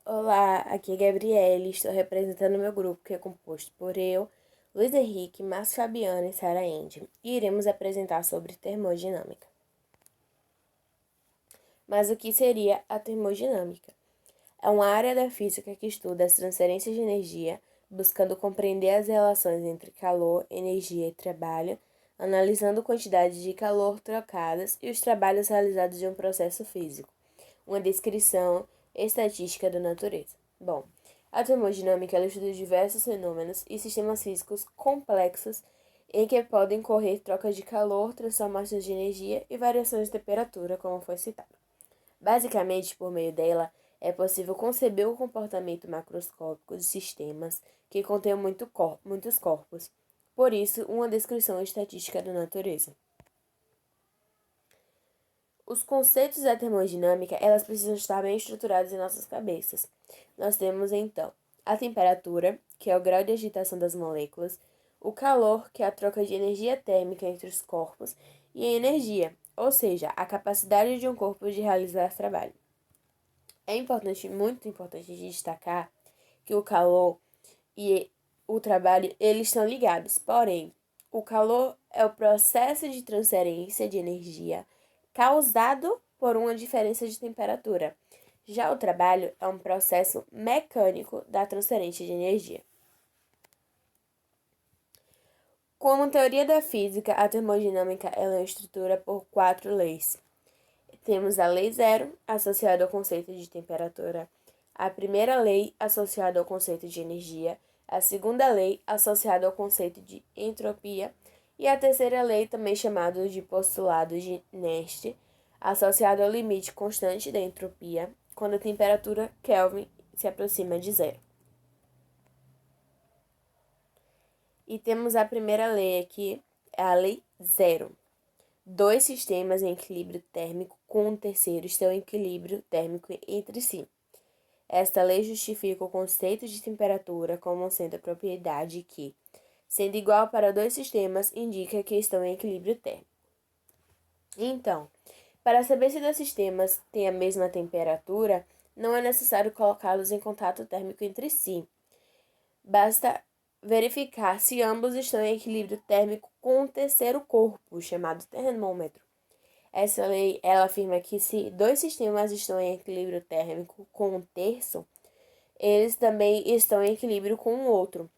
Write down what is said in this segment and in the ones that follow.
Olá, aqui é Gabriele, estou representando meu grupo, que é composto por eu, Luiz Henrique, Márcio Fabiano e Sara Ende, e iremos apresentar sobre termodinâmica. Mas o que seria a termodinâmica? É uma área da física que estuda as transferências de energia, buscando compreender as relações entre calor, energia e trabalho, analisando quantidades de calor trocadas e os trabalhos realizados de um processo físico. Uma descrição estatística da natureza. Bom, a termodinâmica estuda diversos fenômenos e sistemas físicos complexos em que podem ocorrer trocas de calor, transformações de energia e variações de temperatura, como foi citado. Basicamente, por meio dela, é possível conceber o comportamento macroscópico de sistemas que contêm muitos corpos. Por isso, uma descrição estatística da natureza. Os conceitos da termodinâmica, elas precisam estar bem estruturados em nossas cabeças. Nós temos, então, a temperatura, que é o grau de agitação das moléculas, o calor, que é a troca de energia térmica entre os corpos, e a energia, ou seja, a capacidade de um corpo de realizar trabalho. É importante, muito importante de destacar que o calor e o trabalho, eles estão ligados. Porém, o calor é o processo de transferência de energia causado por uma diferença de temperatura. Já o trabalho é um processo mecânico da transferência de energia. Como teoria da física, a termodinâmica ela é estrutura por 4 leis. Temos a lei zero, associada ao conceito de temperatura, a primeira lei, associada ao conceito de energia, a segunda lei, associada ao conceito de entropia, e a terceira lei, também chamada de postulado de Nernst, associado ao limite constante da entropia, quando a temperatura Kelvin se aproxima de zero. E temos a primeira lei aqui, é a lei zero. Dois sistemas em equilíbrio térmico com um terceiro estão em equilíbrio térmico entre si. Esta lei justifica o conceito de temperatura como sendo a propriedade que, sendo igual para dois sistemas, indica que estão em equilíbrio térmico. Então, para saber se dois sistemas têm a mesma temperatura, não é necessário colocá-los em contato térmico entre si. Basta verificar se ambos estão em equilíbrio térmico com um terceiro corpo, chamado termômetro. Essa lei, ela afirma que se dois sistemas estão em equilíbrio térmico com um terço, eles também estão em equilíbrio com o outro.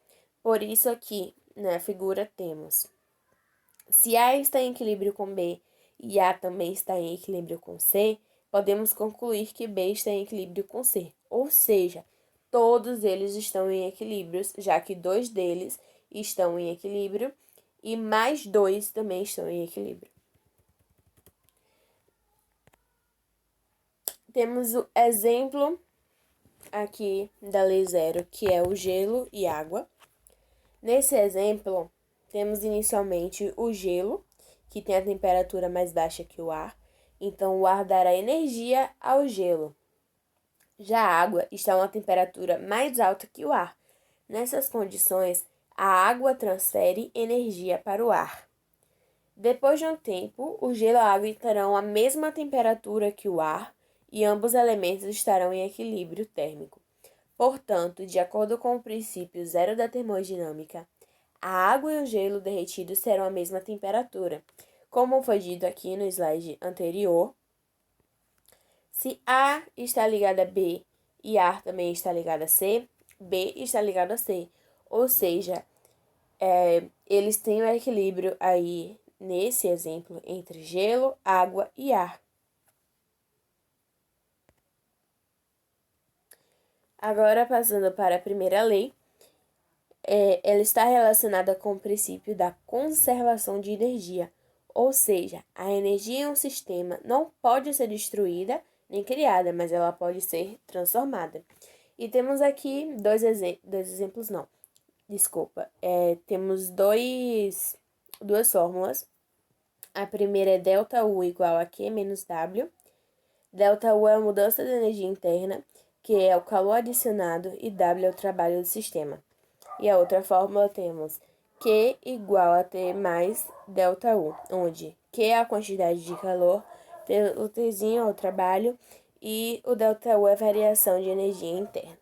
Por isso aqui, na figura, temos: se A está em equilíbrio com B e A também está em equilíbrio com C, podemos concluir que B está em equilíbrio com C. Ou seja, todos eles estão em equilíbrio, já que dois deles estão em equilíbrio e mais dois também estão em equilíbrio. Temos o exemplo aqui da lei zero, que é o gelo e água. Nesse exemplo, temos inicialmente o gelo, que tem a temperatura mais baixa que o ar, então o ar dará energia ao gelo. Já a água está a uma temperatura mais alta que o ar. Nessas condições, a água transfere energia para o ar. Depois de um tempo, o gelo e a água terão a mesma temperatura que o ar e ambos elementos estarão em equilíbrio térmico. Portanto, de acordo com o princípio zero da termodinâmica, a água e o gelo derretidos terão a mesma temperatura. Como foi dito aqui no slide anterior, se A está ligado a B e A também está ligado a C, B está ligado a C. Ou seja, eles têm um equilíbrio aí, nesse exemplo, entre gelo, água e ar. Agora, passando para a primeira lei, ela está relacionada com o princípio da conservação de energia, ou seja, a energia em um sistema não pode ser destruída nem criada, mas ela pode ser transformada. E temos aqui dois exemplos, não, desculpa, temos duas fórmulas. A primeira é ΔU igual a Q menos W. ΔU é a mudança de energia interna, que é o calor adicionado, e W é o trabalho do sistema. E a outra fórmula temos Q igual a T mais ΔU, onde Q é a quantidade de calor, o Tzinho é o trabalho e o ΔU é variação de energia interna.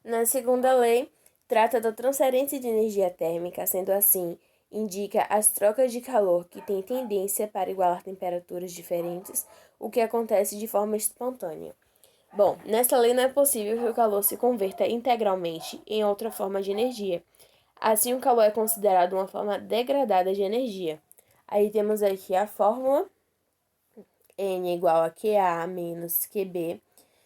Na segunda lei, trata da transferência de energia térmica, sendo assim, indica as trocas de calor que têm tendência para igualar temperaturas diferentes, o que acontece de forma espontânea. Bom, nessa lei não é possível que o calor se converta integralmente em outra forma de energia. Assim, o calor é considerado uma forma degradada de energia. Aí temos aqui a fórmula N igual a QA menos QB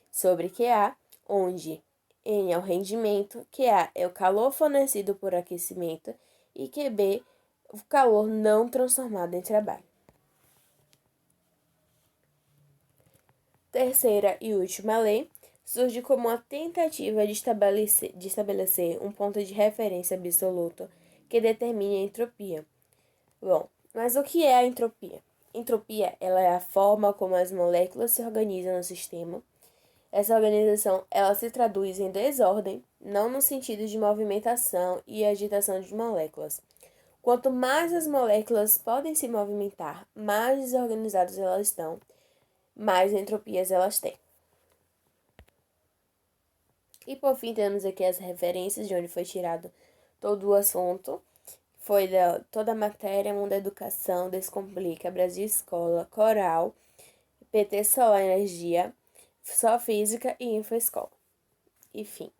sobre QA, onde N é o rendimento, QA é o calor fornecido por aquecimento e QB o calor não transformado em trabalho. Terceira e última lei surge como uma tentativa de estabelecer um ponto de referência absoluto que determine a entropia. Bom, mas o que é a entropia? Entropia, ela é a forma como as moléculas se organizam no sistema. Essa organização, ela se traduz em desordem, não no sentido de movimentação e agitação de moléculas. Quanto mais as moléculas podem se movimentar, mais desorganizadas elas estão, mais entropias elas têm. E por fim, temos aqui as referências de onde foi tirado todo o assunto. Foi toda a matéria, Mundo da Educação, Descomplica, Brasil Escola, Coral, PT Solar Energia, Só Física e Infoescola. Enfim.